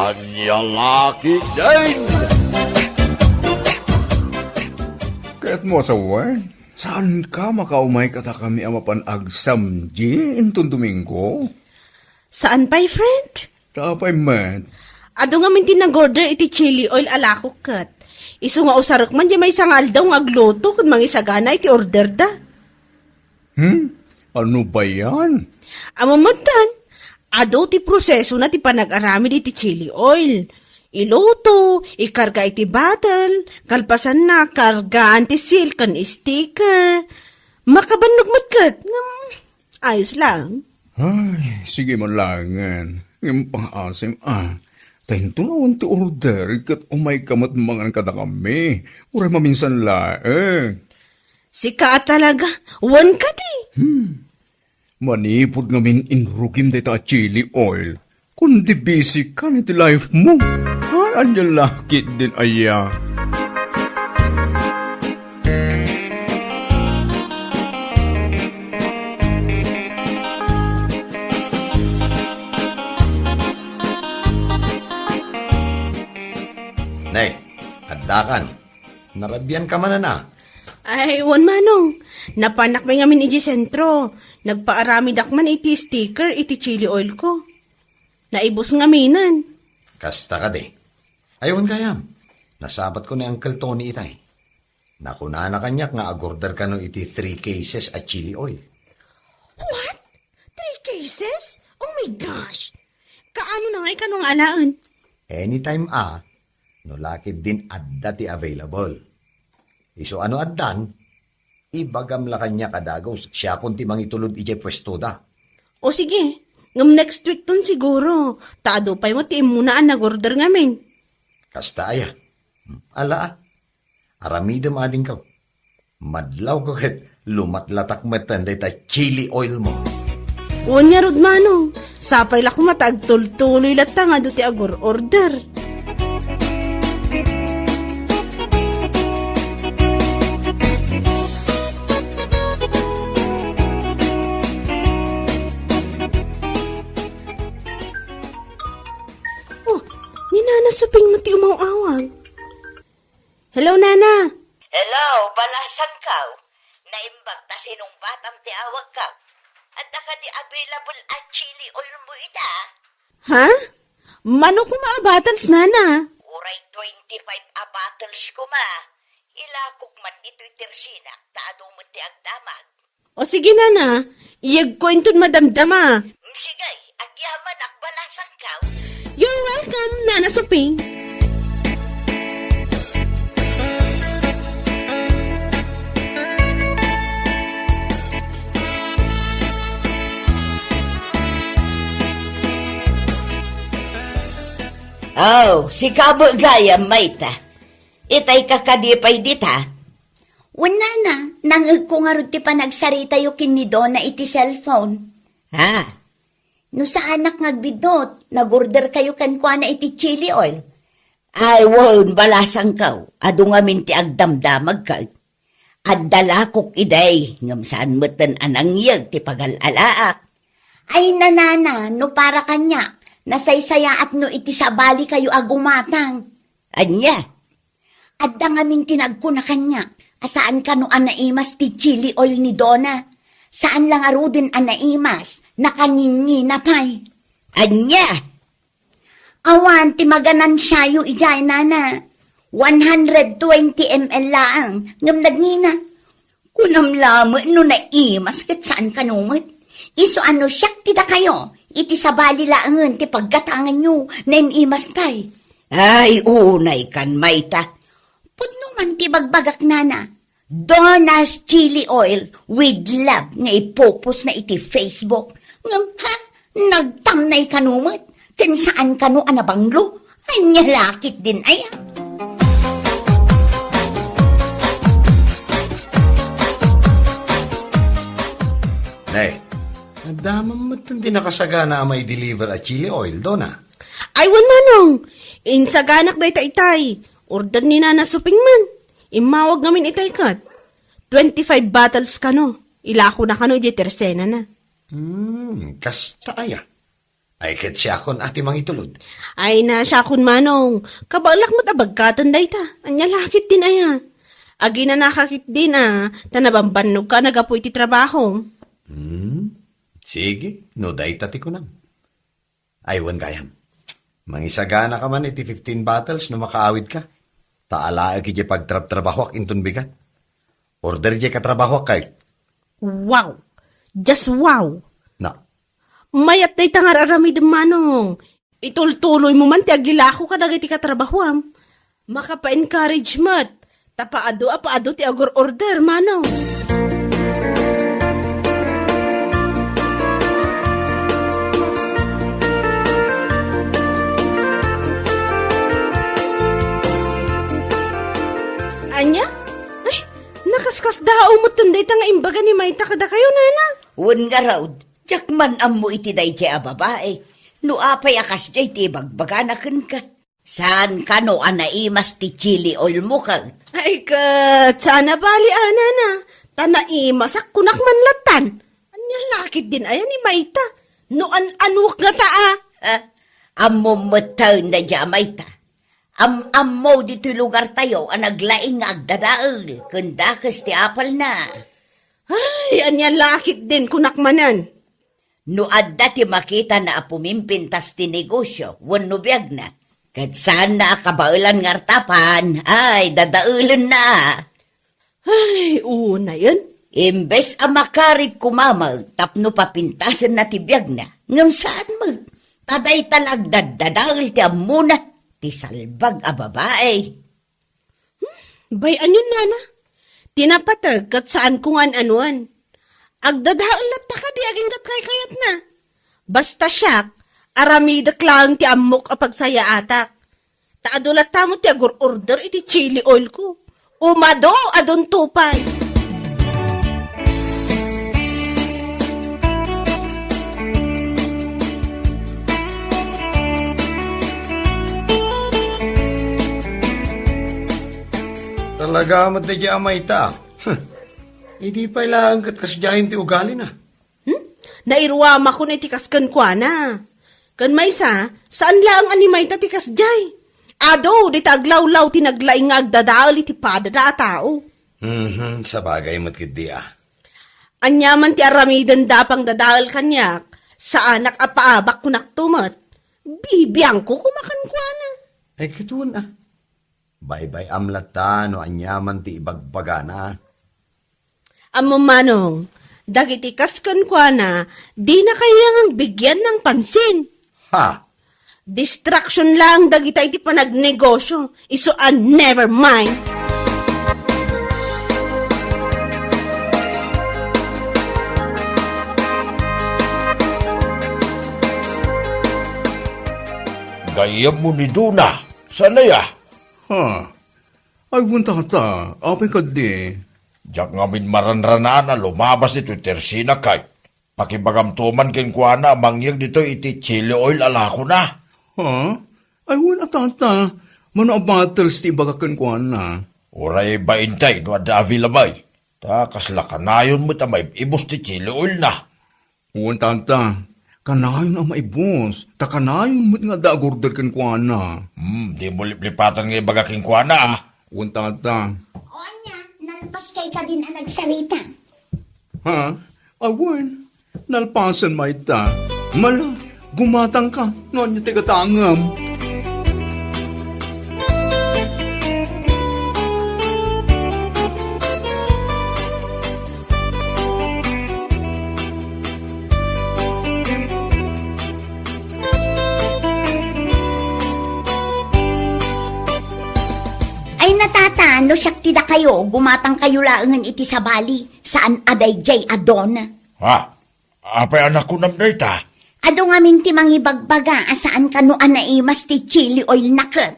Anyalaki din! Kaya't mo asawa, saan ka makaumay kata kami ang mapanagsam di intong Domingo? Saan pa'y, friend? Tapay man. Ado nga mintin nag-order iti chili oil alako kat. Isu nga usarok man di may sangal daw nga agluto kung mangisagana iti order da. Ano ba yan? Amamutan, ado ti proseso na ti panag-arami iti chili oil. Iluto, ikarga iti bottle, kalpasan na, kargaan ti seal kan sticker. Makabannog matkat. Ayos lang. Ay, sige man langan. Yung pang-asim, Tahinto na ti order, kat umay kamat mga kada kami. Uray maminsan laeng. Sika talaga, one ka di. Manipod ngamin inrukim dita chili oil. Kundi busy ka niti life mo. Anyan lakit din aya. Nay, addakan. Narabyan ka man na. Ay, wan manong. Napanak may ngamin iti sentro. Nagpaarami dakman iti sticker iti chili oil ko. Naibos ngaminan. Kasta ka de. Ayawan kayam. Nasabat ko ni Uncle Tony itay. Nakuna na kanyak nga agorder ka no iti 3 cases at chili oil. What? 3 cases? Oh my gosh! Kaano na ngay kanong alaan? Anytime no lakid din adda ti available. Iso ano addan, ibagam la kanya kadagos, siya kunti mangitulod ije pwesto da. O sige, ngam next week ton siguro. Tado pa'y mo ti imunaan nag-order ngamin. Kasta aya. Ala aramidam ading ka. Madlaw ko ket lumatlatak metan ta chili oil mo. Unya rod manong. Sapay la kumatag tultuloy latang ado ti order. Nasaping mo ti umaw-awag. Hello, Nana. Hello, balasan ka. Naimbag ta sinong batang ti awag ka. At ka di available at chili oil mo ita. Ha? Mano kumaabatals, Nana? Uray 25 a bottles ko ma. Ilakok man ito'y tersinak, taado mo ti agdamag. O sige, Nana. Iyag ko intun madamdama. Sige, agyaman akbalasan ka. You're welcome, Nana Suping. Oh, si Kabo Gaya, Mayta. Itay kakadipay dita. Wala na, nangag ko nga rin ti panagsarita yung kinido na iti cellphone. Ha? No sa anak ngagbidot, nag-order kayo kan kwa na iti chili oil. Ay, won, balasang ka. Ado nga minti agdamdamag ka. At dalakok iday, ngam saan matan anangyag ti pagalalaak. Ay nanana, no para kanya, nasaysaya at no iti sabali kayo agumatang. Anya? At da nga minti nagko na kanya, asaan ka no anaimas ti chili oil ni Donna? Saan lang aro din anaimas, nakangingin na pa'y. Anya? Awan, ti maganan siya yung ijay, nana. 120 ml lang, ngam nagngina. Kunam lamo, no naimas, kat saan ka numot? Iso ano siyak tida kayo, iti sabali laangan, ti paggatangan nyo, naimas pa'y. Ay, unay kan, Mayta. Pudno man ti bagbagak, nana. Donna's Chili Oil with love nga ipopos na iti Facebook. Ngam, ha? Nagtamnay kanumot? Kan saan kanu anabanglo? Anya lakit din aya. Nay, nadamang matindi nakasagana ang may deliver at chili oil, Donna. Ay, wan manong. Insaganak day itay. Order ni Nana Suping man. Imawag namin itay kat. 25 bottles ka no. Ilako na ka no, iti tersena na. Kasta aya. Ay ket siya kon ati mangitulod. Ay na siya kun manong, kabalak mo tabagkatan day ta, anya lakit din aya. Agi na nakakit din tanabambanog ka nagapoy ti trabaho. Sige, no day tati ko nam. Aywan kayam. Mangisagana ka man iti 15 battles no makaawid ka. Taala ki pagtrabahok intun bigat. Order je katrabahok kay. Wow! Just wow! Na, Mayat day tangar aramid manong. Itultuloy mo man ti agilako ka dagiti katrabahuam. Makapa-encourage mat. Tapaado ti agor order manong. Anya? Ay, nakaskas dao mo tunday ta nga imbaga ni Mayta kada kayo, nana. Wan nga raw, jakman am mo iti day jay a babae. No apay akas jay ti bagbaganakan ka. Saan ka no anaimas ti chili oil mo ka? Ay, kat, sana bali, nana. Tanaimasak kunak man latan. Anya lakit din ayan ni Mayta. No anuk nga ta, Ha? Amo mataw na jamay ta. Am-mo dito lugar tayo ang naglaing nga agdadaol. Kundakas ti apal na. Ay, anya lakit din kunak manan. No adda ti makita na pumimpin tas ti negosyo, wano biyag na. Kat saan na kabaulan nga artapan, ay dadaulan na. Ay, una yun. Imbes ang makarit kumamag, tapno papintasan na ti biyag na. Ngam saan mag, taday talag dadadaol ti amuna, ti salbag a babae. Bayan yun, nana. Tinapatag kat saan kung anuan. Agdadaulat ta ka di aging kat kayat na. Basta siya, aramidak lang ti amok a pagsaya atak. Taadulat ta mo ti agor order iti chili oil ko. Umado adon tupay. talaga amat na dyan Mayta. Hindi pa ilang katkasyahin ti ugali na. Nairuama ko na itikaskan kwa na. Kan maysa, saan lang ani Mayta tikas jay? Ado, di taglawlaw tinaglaing nga agdadaal iti padada a tao. Sa bagay matkidi Anyaman ti aramidan dapang dadaal kanyak, sa anak apaabak kunak tumat. Bibiyang ko kumakan kwa na. Ay kituon Bye-bye amlata no anyaman ti ibagbagana. Amo manong, dagiti kaskan kwa na, di na kailangang bigyan ng pansin. Ha? Distraction lang dagita iti panagnegosyo, iso never mind. Gayam mo ni Duna. Sanaya. Ha? Ay, wanta ta. Apay ka di. Diyak ngamin maranranaan na lumabas ito tersina kay. Pakibagamtuman ken kuana mangyag dito iti chili oil alako na. Ha? Ay, wala tata. Mano a battles ti bagakan ko na. Uray ba intay no ada available. Ta kasla kanayon mo tamay ibus ti chili oil na. Uwan tata. Kanayon ang maibos. Ta kanayon mo't nga dagorder kan ko na. Di mo liplipatan nga bagaking kuana Uwan tata. O anya, nalpas kay ka din ang nagsarita. Ha? Awan. Nalpasan may ta. Mala, gumatang ka. Noon niya tigatangam. Ay natata, no siyak tida kayo, gumatang kayo laangan iti sa bali, saan aday jay adon. Ha? Apay anak ko nam dayta. Ado nga minti mangibagbaga, asaan ka no anaimas ti chili oil naket.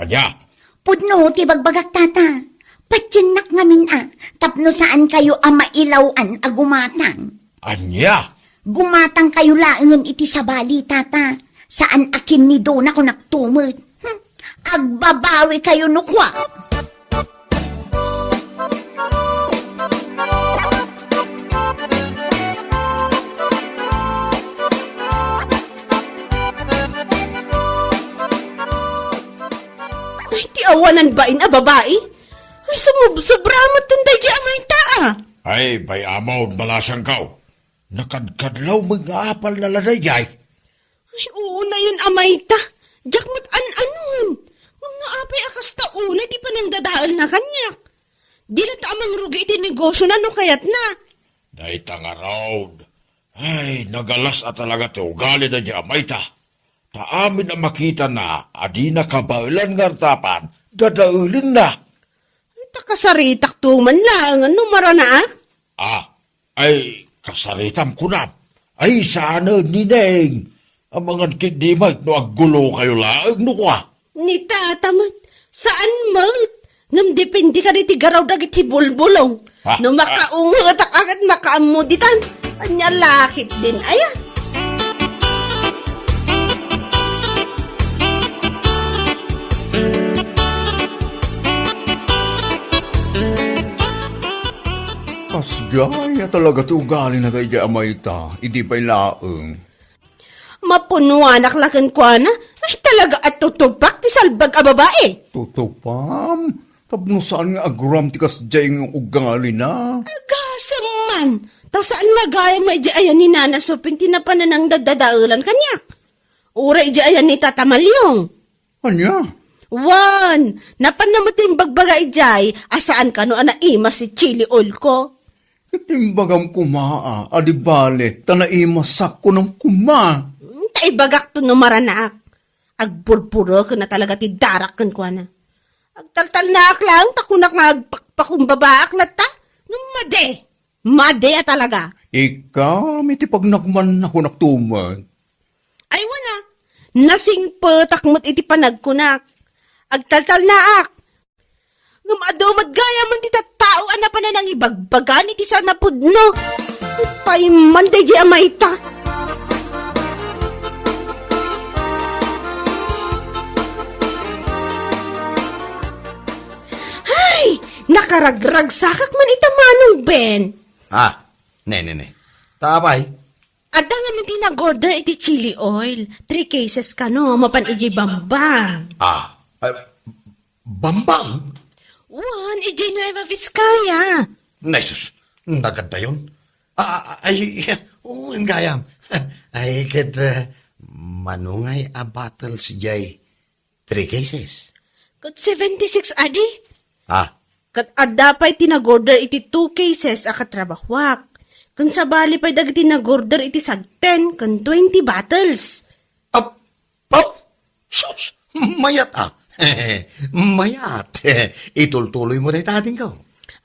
Anya? Pudno ti bagbagak tata, patyanak nga min tapno saan kayo mailawan a gumatang. Anya? Gumatang kayo laangan iti sa bali tata, saan akin ni Dona ko naktumod. Agbabawi kayo nukwa. awanan bain a babae? Ay, sobramat tunday di amay ta ah. Ay, bay amaw, malasang kao. Nakadkadlaw mga apal na laday. Ay, oo na yun amay ta. Jakmat an-anon. Mga apay akas taunay, di pa nang dadaal na kanyak. Di na tamang rugi iti negosyo na no kayat na. Day tanga raw. Ay, nagalas at talaga ti ugali na di amay ta. Taamin na makita na, adi na kabailan nga tapan, dadaulin na. Ay, takasaritak tuman lang, ano maranaak? Ay, kasaritam ko na. Ay, sana nineng. Ang mga kindimay, no aggulo kayo laang no kwa. Ni tatamat, saan mat? Ngam depende ka riti garaw dagit hibulbulong. Ha? No makaungatak agad makaamuditan. Anya lakit din, aya. Kasgaya talaga ti ugali na tayo di amay ta. Idi pa'y laeng. Mapunuanak lakan ko na. Ay talaga at tutugpak ti salbag a babae. Tutupam. Tapno saan nga agram ti kasjay ng ugali na. Agasam man. Ta saan magaya mo iji ayan ni Nana Suping tinapanan ng dadadaulan kanyak. Ura iji ayan ni Tata Malyong. Anya? Wan, napanamutin bagbaga ijay, asaan ka no anaima si chili oil ko? Itimbagam kumaa, adibale, tanaimasak ko ng kuma. Tay bagak to numaranaak. Agpurpuro ko na talaga ti darak kan ko na. Agtaltal na ak lang, takunak nga agpakpakumbabaak lata. Nung made a talaga. Ika, may tipag nakman ako naktuman. Ay wala, nasing patakmot iti panagkunak. Agtaltal na ak. Ngam adomad gaya man ti tattao ana pa na nang ibagbagan iti sana pudno. Pay manday di amay ta. Ay, nakaragragsakak man ita manong Ben. Ne. Tapay. Ada nga man tinag-order iti chili oil. 3 cases ka no, mapan iji bambang. Bambang? One, iji Nueva Vizcaya. Naisus, naganda yun. Ang gayam. Ay, manungay a battle si Jay. 3 cases. Kat 76 adi. Kat adda pa'y tinag-order iti 2 cases a katrabahwak. Kan sa bali pa'y dagiti nag-order iti sag 10 kan 20 bottles. Sus, mayat Mayat. Itultuloy mo na itating ko.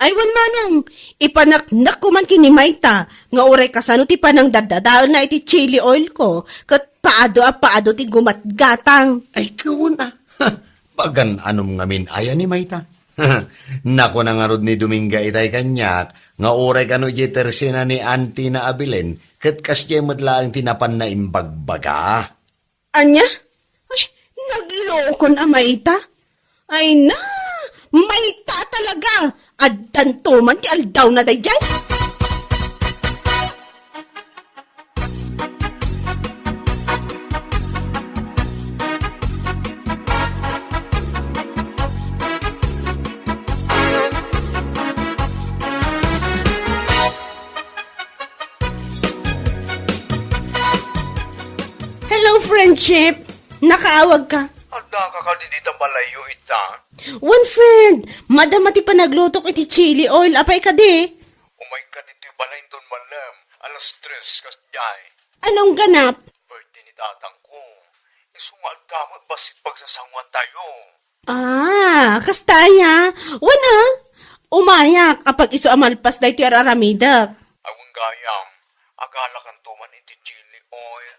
Ay, wan manong, ipanaknak ko man kini Mayta, nga uray kasano ti panang dadadaon na iti chili oil ko, kat paado ti gumatgatang. Ay, kawun na. Pagan anom ngamin aya ni Mayta. Nako na nga rod ni Dominga itay kanyak, nga uray kano itersina ni Auntie na abilen, kat kasya madlaang tinapan na imbagbaga. Anya? Ay, nagloko na Mayta? Ay na, Mayta talaga! Addantuman ti aldaw na day dyan? Hello, friendship! Nakaawag ka. Ada ka dito malayo ita. One friend, madam ati pa naglutok iti chili oil, apay ka di. Umay ka dito balayin doon malam. Alas 3 kasjay. Anong ganap? Birthday ni tatang ko. Isungal damot basit pagsasanguan tayo. Kastanya. Wana, umayak apag iso amalpas da ito araramidak. Awang gayam, agala kan tuman iti chili oil.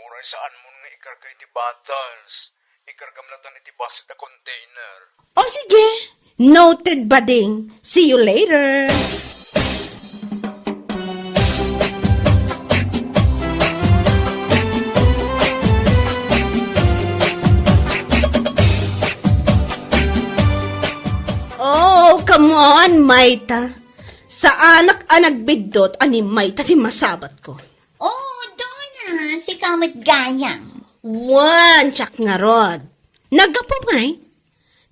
Oray saan mo nga ikarga iti bottles. Ikargam lang iti basit na container. O sige, noted bading. See you later. Oh, come on, Mayta. Sa anak-anak bidot, ani Mayta ti masabat ko. Oh, Donna, si Kamit Gayang. Wan, tsak nga rod. Nagapamay.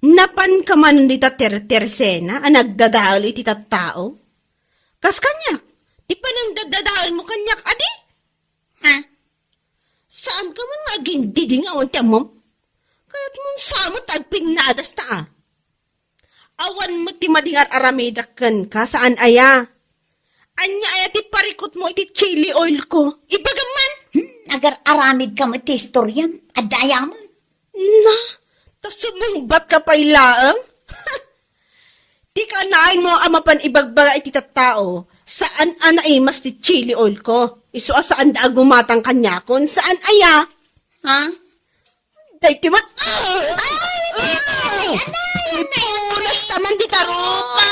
Napan ka man dita tersena, ang nagdadaol iti tattao? Kas kanyak, di pa nang dadadaol mo kanyak, adi? Ha? Saan ka man maging diding awan mo? Kaya't mong samot agpingnadas ta ah. Awan mo ti madingar aramidakan ka saan aya? Anya aya ti parikot mo iti chili oil ko. Ibagaman! Agar-aramid ka mo ti istoryam, adaya mo. Na, tas sumungbat ka pa ilaang? Di ka nain mo amapan ibagbaga iti tattao. Saan anaimas ti chili oil ko? Iso saan da gumatang kanyakon? Saan aya? Ha? Day ti man... Ipunas taman di tarupa!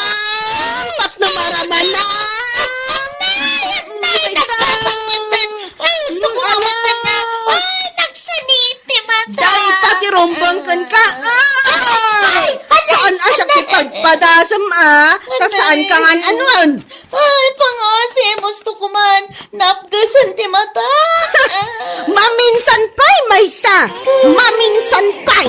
Tapno maraman na! Gusto ko naman na. Ay, nagsaniti mata. Day pati rombang kan ka! Saan asyak ti pagpadasam Ta saan ka nga anuan? Ay, pangasi, gusto ko man. Napgasan ti mata. Maminsan pa'y mayta! Maminsan pa'y!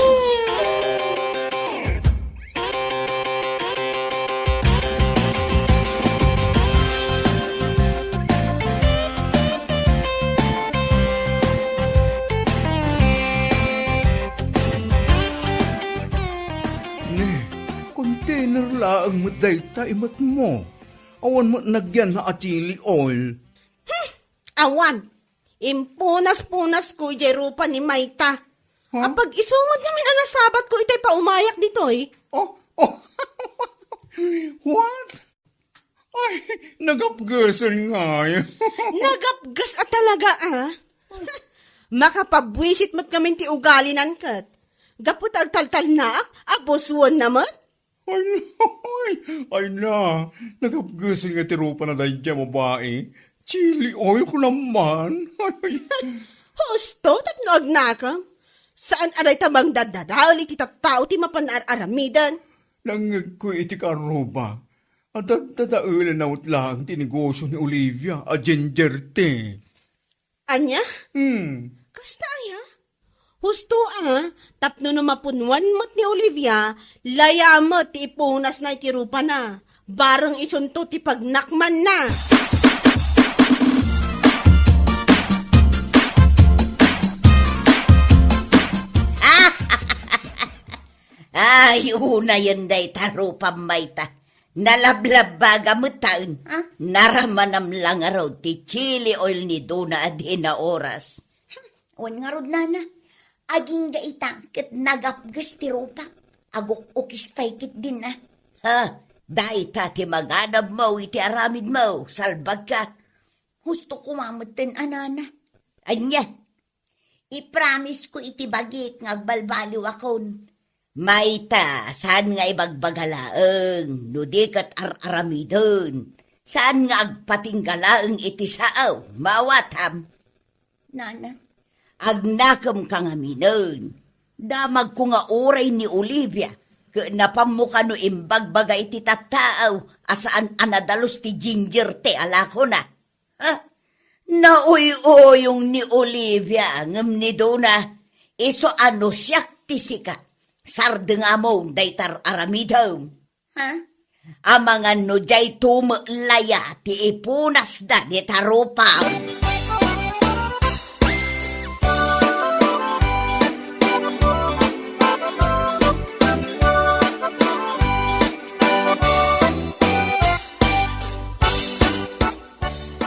Container laang madayta imat mo. Awan mo nagyan na chili oil. Awan! Impunas-punas ko rupa ni Mayta. Huh? Kapag isumod namin alasabat ko itay paumayak dito eh. Oh. What? Ay, nagapgasan nga yun. Nagapgas at talaga Makapabwisit mat kami ti ugali nan kat. Gapot agtaltal na aboswan naman. Ay na, nagapgasan nga tirupa na dahil dyan babae. Chili oil ko naman. Husto, tapno agnakam. Saan aray tamang dadadaw iti tattao ti mapanar-aramidan? Langag ko iti karoba. At dadaulan na lang tinegosyo ni Olivia, a ginger tea. Anya? Hmm. Kasta ya? Husto tapno na mapunwan mo't ni Olivia, layamot ti ipunas na itirupa na. Barang isunto ti pagnakman na. Ay, una yun day taro pamayta. Nalablabaga mo taon. Naramanam lang araw ti chili oil ni Dona adina oras. Wan nga rod, nana. Aging gaita, kat nagapgas ti rupa. Agok ukis paikit din na. Ha, dahi tati maganab mo iti aramid mo, salbag ka. Gusto ko mamutin, anana. Anya, I-promise ko iti bagik ngagbalbaliw akon. Mayta, saan nga ibagbagalaang, nudikat aramidon. Saan nga agpatinggalaang iti saaw, mawatam. Nana, Agnakam ka nga minon. Damag ko nga oray ni Olivia, napamuka no imbagbaga iti tattaaw, asaan anadalos ti ginger te alako na. Ha? Nauy-uyong ni Olivia, ngam ni Dona, iso ano siyak ti sika. Sarde nga mo, daytar aramidaw. ha? Amangan no jay tumlaya, ti ipunas da di tarupaw.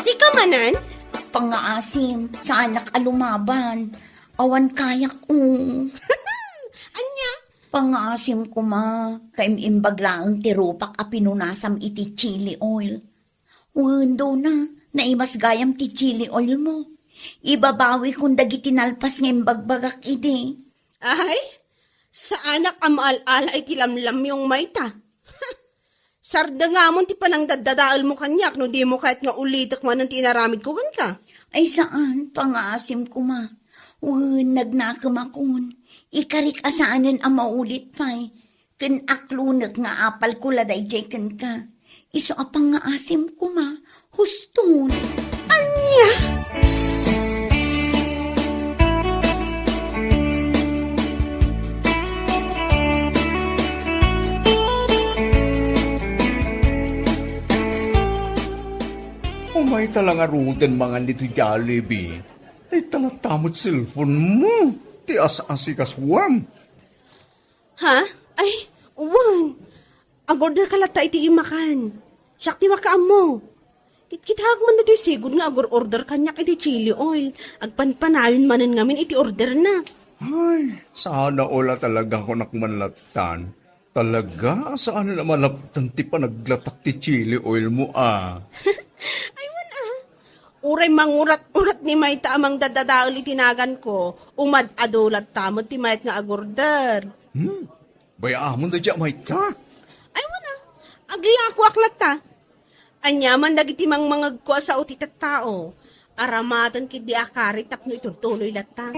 Di ka manan? Pangaasim, sa anak alumaban. Awan kayak Anya? Pangaasim ko kaimimbag lang ti rupak a pinunasam iti chili oil. Wendo na, naimas gayam ti chili oil mo. Ibabawi kung dagiti nalpas ng imbagbagak iti. Ay, sa anak amaal-ala ay tilamlam yung Mayta. Sarda nga mo ti panang dadadaal mo kanyak no di mo kahit nga ulitak man ang tinaramid ko kan ka. Ay saan, pangaasim ko nagnakam akon. Ikarik asaanan ang maulit pa'y. Ken aklunak nga apal ko laday jekan ka. Iso apang nga asim ko huston. Anya? May talang arutan mga nito Jollibee. Ay talatamot cellphone mo. Ti asa-asi kaswam. Ha? Ay, uwan. Agorder ka lata iti imakan. Siyak ti makaam mo. Kitkithag man na di sigod nga agor-order kanyak iti chili oil. Agpanpanayon manan ngamin iti order na. Ay, sana ola talaga ako nakmanlatan. Talaga, saan na malaptan ti panaglatak ti chili oil mo Aywan Uray mangurat-urat ni Mayta amang dadadaol itinagan ko. Umad adulat tamot ti Mayt nga agorder. Bayamon na dyan, Mayta. Aywan Aglako aklat ta. Anyaman dagiti mang mangagko sa uti tao. Aramatan kidi akari tapno itutuloy lata.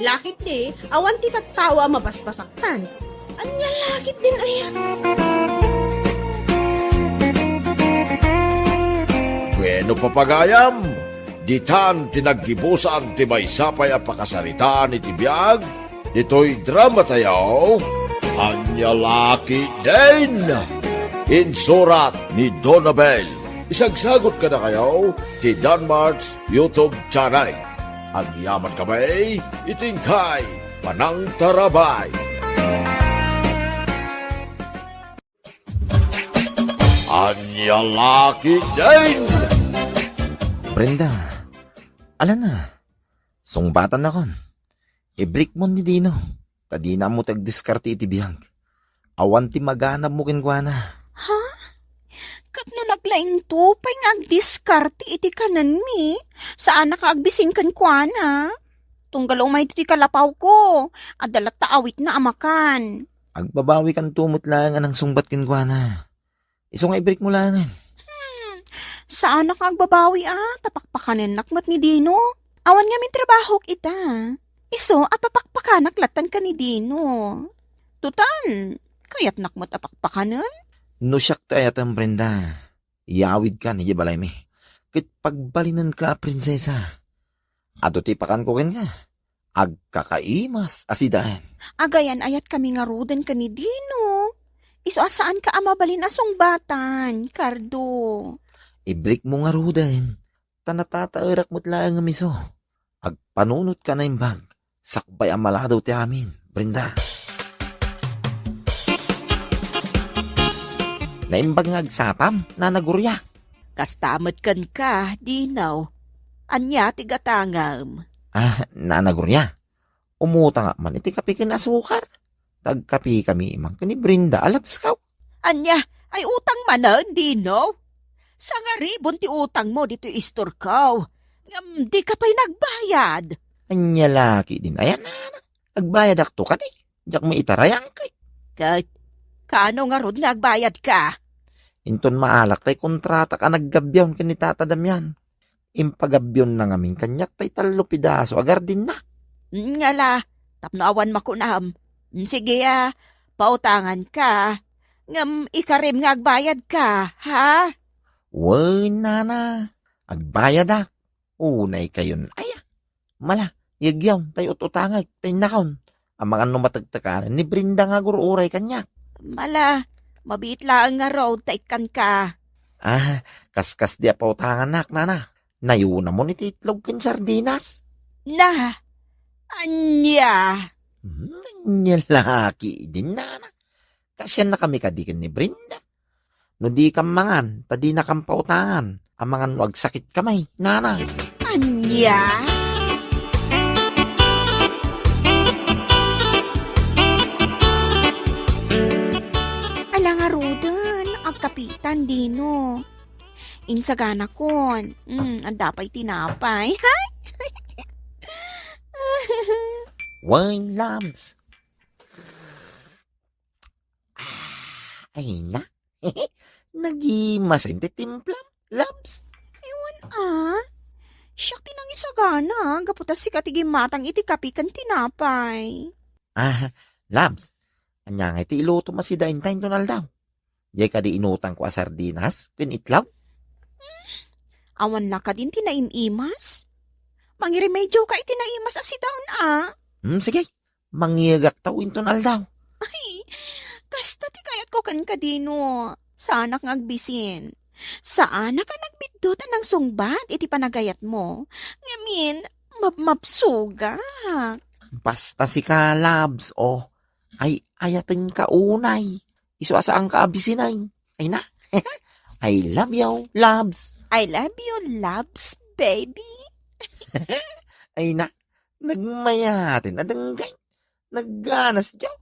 Lakit di, awan ti tattawa mapaspasaktan. Anya lakit din ayan. Bueno papagayam, ditan tinaggibusan ti may sapay a pakasaritaan iti biyag, dito'y drama tayaw, anya laki din. Insurat ni Donabel. Isagsagot ka na kayo ti Danmarks YouTube channel. Ang yaman kamay, itingkay, panang tarabay. Anya laki din. Brenda, ala na. Sungbatan na kon. I-break mo ni Dino. Tadi na mo tag-diskarte iti biyag. Awan ti maganap mo kinkwana. Ha? Kat no naglaing to, pa'y nga agdiskarte iti kanan mi. Saan nakaagbisin kan kwa na? Tunggalaw may iti kalapaw ko. Adalat taawit na amakan. Agbabawi kan tumot lang anang sungbat kinkwana. Iso nga i-break mo langan. Saan nakagbabawi tapakpakanin nakmat ni Dino. Awan nga min trabaho ita. Iso, apapakpakanak latan ka ni Dino. Tutan, kayat nakmat apakpakanan? No siyak tayatan, Brenda. Iawid ka ni balay mi. Kit pagbalinan ka, prinsesa. Ato tipakan ko ken ka. Agkakaimas asidahan. Agayan ayat kami nga ruden ka ni Dino. Iso asaan ka amabalin asong batan, Cardo? I-break mo nga rudan. Tanatataerak mo't lang nga miso. Agpanunot ka na yung bag. Sakbay ang maladaw ti amin, Brenda. Naimbag nga agsapam, nanagurya. Kastamat kan ka, Dinaw. Anya tigatangam. Nanagurya. Umuta nga man iti kapi kinasukar. Tagkapi kami imang kani Brenda, alabs kaw. Anya, ay utang manan, Dinaw. Sa nga ribon ti utang mo dito istorkaw. Di ka pa'y nagbayad. Anya laki din. Ayan na. Agbayad akto ka di. Diyak may itarayang kay. Kaano nga ron nagbayad ka? Inton maalak tay kontrata ka naggabyon kani tatadamyan. Impagabyon na ngamin kanyak tay talo pidaso agar din na. Ngala, tapno awan makunam. Sige pautangan ka. Ngam ikarim nga agbayad ka, ha? Uy, nana. Agbayad ak. Unay kayon. Aya. Mala. Yagyaw. Tayo ututangag. Tayo nakaon. Ang mga numatagtakanan ni Brenda nga gururay kanyak. Mala. Mabiit lang nga raw. Taikan ka. Kaskas di pa utangan nak, nana. Nayuna mo ni titlog kan sardinas. Na. Anya. Anya laki din, nana. Kasyan na kami kadikan ni Brenda. No di kam mangan, tadi na kam pautangan. Ang mga nuag sakit kamay, nana. Anya. Ala nga Ruden, agkapitan Dino. Insagana kon. Ang dapay tinapay. Hay! Wine lambs. Ay na. Nagimasin ti timplam, labs. Siyak tinang isagana. Gaputas si katigim matang iti kapikan tinapay. Labs. Anya nga iti iluto masidain tayo tunal daw. Di ka di inutang ko a sardinas, kin itlaw. Awan laka din tinaimimas. Mangiremedyo ka itinaimas asidaon Sige. Mangyagak tawin tunal daw. Ay, kasta ti kayat ko kan kadino. Sanak nga agbisin. Saan na ka nagbidutan ng sungbat iti panagayat mo? Ngamin, mapsuga. Basta si ka, Labs, ay ayating ka unay. Iso asaan ka abisinay. Ay na, I love you, Labs. I love you, loves, baby. Ay na, nagmayatin na danggay. Nagganas dyan.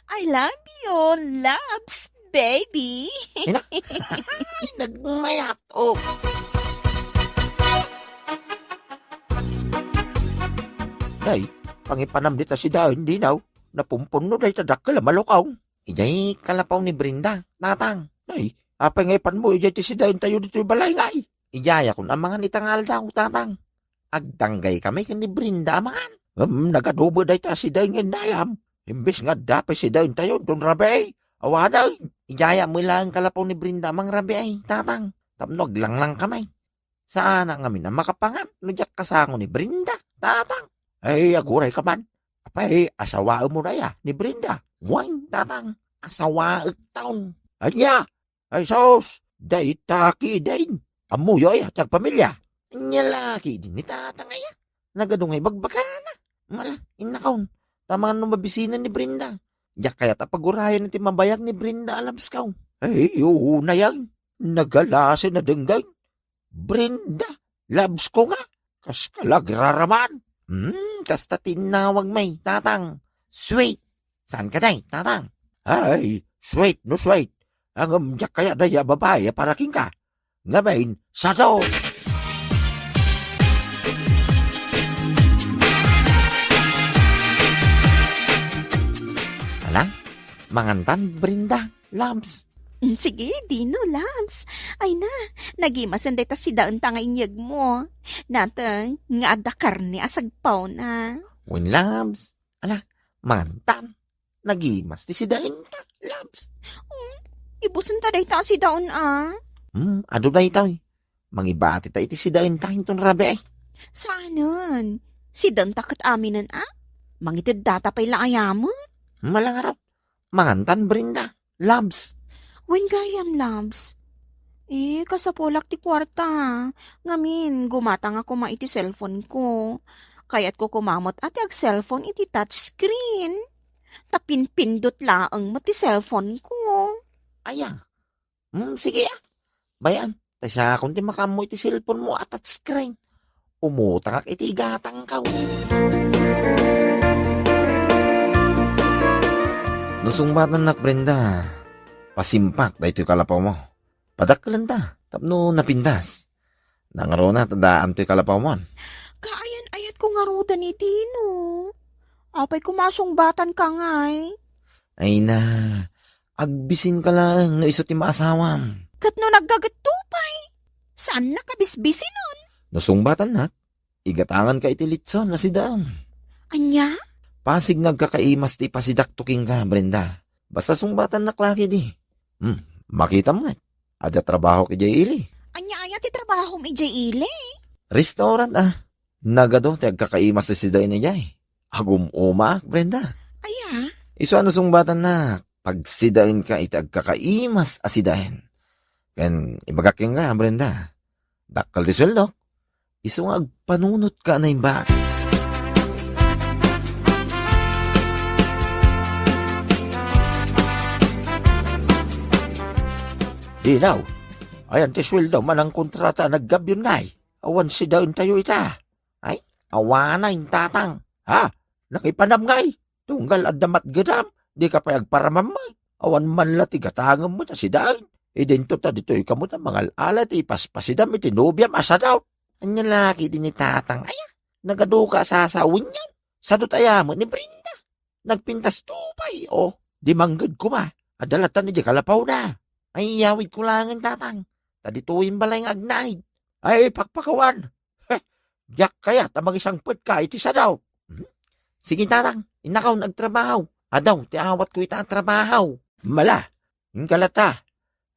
I love you, loves, baby. Ay na, ay nagmayat. Day, pangipanam dita si Daon dinaw. Napumpun no day tadak ka malukaw. Ijay kalapaw ni Brinda, natang. Day, apay ngaypan mo, ijay ti si Daon tayo dito balay ngay. Ijaya kun amangan itangal daw, tatang. Agdanggay kami kan ni Brinda amangan. Nagadubo day ta si Daon ngayon dalam. Imbis nga dapat si Daon tayo, dun rabe. Awaday, ijaya mo lang kalapaw ni Brinda amang rabe ay, tatang. Tapnog lang kamay. Saan ang amin na makapangan, nujak kasango ni Brinda, tatang. Ay, aguray ka man. Apay, asawaan mo na ya, ni Brinda. Wine, tatang, asawaan taon. Anya, ay sos, day taki din. Amuyoy at pamilya. Anya laki din ni tatang aya. Nagadungay bagbakana. Mala, inakaon. Tamaan no mabisinan ni Brinda. Diyak kaya tapagurayan iti mabayag ni Brinda alabs kaw. Ay, oo na yan. Nagalasin na denggay. Brinda, labs ko nga. Kas kalagraraman. Kasta tinawag may, tatang. Sweet. Saan ka day, tatang? Ay, sweet no sweet. Ang amjak kaya daya babae para king ka. Ngamain, sado. Alang, mangantan, Brinda, Labs. Sige, Dino, loves. Ay na, nagimasan day ta si Daon tangainyag mo. Natang, nga ada karne asagpaw na. Win, Labs. Ala, mangantan. Nagimas ti si Dain ka, Labs. Ibusan ta day ta si Daon Ado na itaw eh. Mangibati ta iti si Dain ka hinton rabe ay. Saanan? Si Daon takot aminan Mangitid data pa'y laayamon. Malangarap. Mangantan, Brinda, Labs. When gayam, loves. Kasapulak ti kwarta. Ngamin, gumatang ako iti cellphone ko. Kaya't ko kumamot ati ag cellphone iti touchscreen. Tapinpindot laang mo ti cellphone ko. Aya. Sige ah. Bayan, tasya kung ti makamoy iti cellphone mo at screen. Umutang ak iti gatang ka. Nusungbatan nak, Brenda. Pasimpak da ito'y kalapaw mo. Padakkalan ta. Tapno napindas. Nangaro na tandaan to'y kalapaw mo. Kaayan-ayat ko nga ruda ni Dino. Apay kumasungbatan ka ngay. Ay na. Agbisin ka lang no iso ti maasawam. Kat no naggagatupay. Saan nakabisbisin nun? Nusungbatan nak. Igatangan ka iti litson na si Daan. Anya? Pasig nagkakaimas ti pasidaktuking ka, Brenda. Basta sungbatan naklaki di. Makita mo nga. Ada trabaho ki Jay Ili. Anya-aya ti trabaho mi Jay Ili. Restaurant Nagado ti agkakaimas si Day ni Jay. Agum umak, Brenda. Aya? Iso ano sungbatan na. Pag sidain ka iti agkakaimas asidain. Ken ibagaking nga, Brenda. Dakkal di sweldo. Iso nga agpanunot ka na imbag. Dinaw, ayan ti sweldo man ang kontrata naggabyon ngay. Awan si Daon tayo ita. Ay, awanay tatang. Ha, nakipanam ngay. Tunggal adamat gadam, di ka pa agparamamay. Awan man lati gatangam mo na si Daon. Idento ta dito ikaw mo na mga alat ipaspasidam itinubyam asa daw. Anya laki din ni tatang. Ay, nagaduka sa asawin yan. Sadot ayamo ni Brenda. Nagpintas tupay. Di manggad ko ma. Adalatan ni di kalapaw na. Ay, yawid ko langan, tatang. Tadituin balay ng agnay. Ay, pakpakawan. Diyak kaya, tamang isang put ka, iti sa daw. Sige, tatang, inakaw nagtrabaho. Adaw, tiawat ko ita ang trabaho. Mala, yung kalata.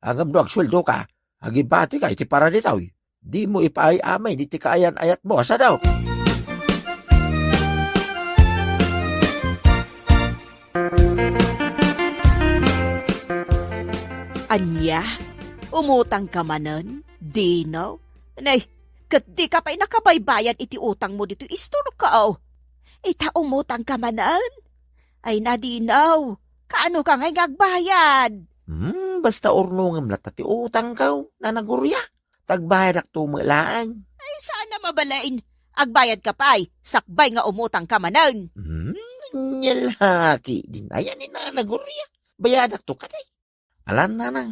Agam do, agsweldo ka. Agibati ka, iti para ditaw. Di mo ipaay-amay, iti kaayan-ayat mo, sa daw. Anya? Umutang ka manan, Dino? Nay, kat di ka pa'y nakabaybayan iti utang mo dito istor ka, oh. Ita umutang ka manan? Ay na, Dino, kaano ka ngay gagbayad? Basta ornungam lata ti utang kaw, nanagurya. Tagbayad ak tumalaan. Ay sana mabalain. Agbayad ka pa'y, sakbay nga umutang ka manan. Nyalaki din. Ayan ni nanagurya. Bayad ak to katay. Alan na nang.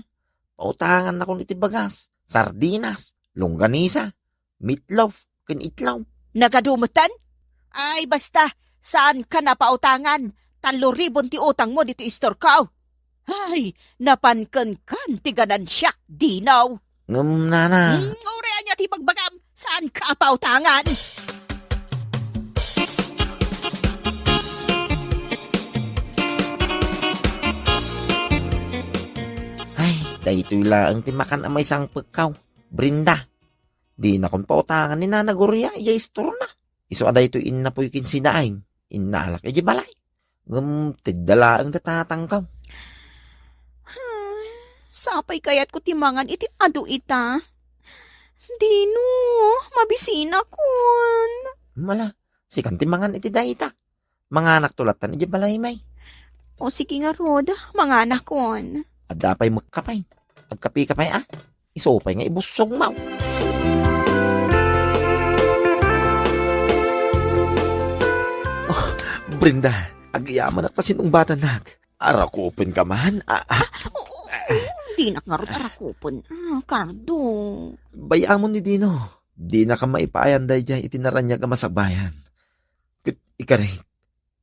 Pautangan na kong itibagas. Sardinas, longganisa, meatloaf, kinitlaw. Nagadumutan? Ay basta, saan ka na pautangan? 3,000 ti utang mo dito istor ka. Ay, napankan ti ganansya, Dinaw. Nana. Urean niya ti pagbagam, saan ka pautangan? Ay, dahito lang ti makan amay sang pagkaw. Brinda. Di na kong pautangan ni nanagurya, iya istor na. Iso aday ito inna po yung kinsinaing. Inaalak iya balay. Tidala ang datatangkaw. Sapay kayat ko timangan iti adu ita. Dino, mabisina kun. Mala, si kantimangan iti dayita. Mga anak tulatan iti balay may. O sige nga Rod, mga anak kon. At dapay magkapay. Pagkapi-kapay isopay nga ibusog mau. Oh, Brenda, agayaman at pasinong bata nak. Arakupin ka man. Di na nga Rod arakupon. Cardo. Bayamon ni Dino. Di na ka maipayan dahi dyan itinaranya ka masagbayan. Ikaray,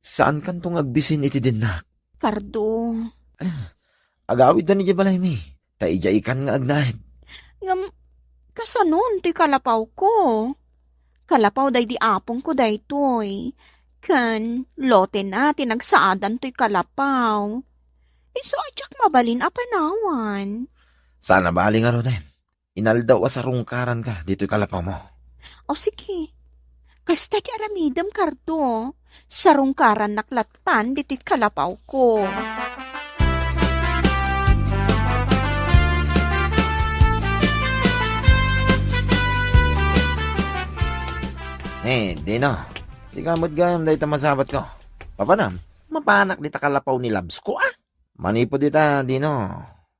saan kan tong agbisin iti din nak? Cardo. Agawid na ni balay mi. Taija ikan nga agnahid. Ngam, kasanon ti kalapaw ko. Kalapaw day di apong ko day toy. Kan, lote na tinagsaadan to'y kalapaw. Iso adyak mabalin a panawan. Sana bali nga roden. Inaldaw sa rungkaran ka dito'y kalapaw mo. O sige. Kasta ti aramidam Cardo. Sa rungkaran naklatan dito'y kalapaw ko. Dino. Sigamot gayam dahi masabat ko. Papanam, mapanak dita kalapaw ni Labs ko Manipo dita, Dino.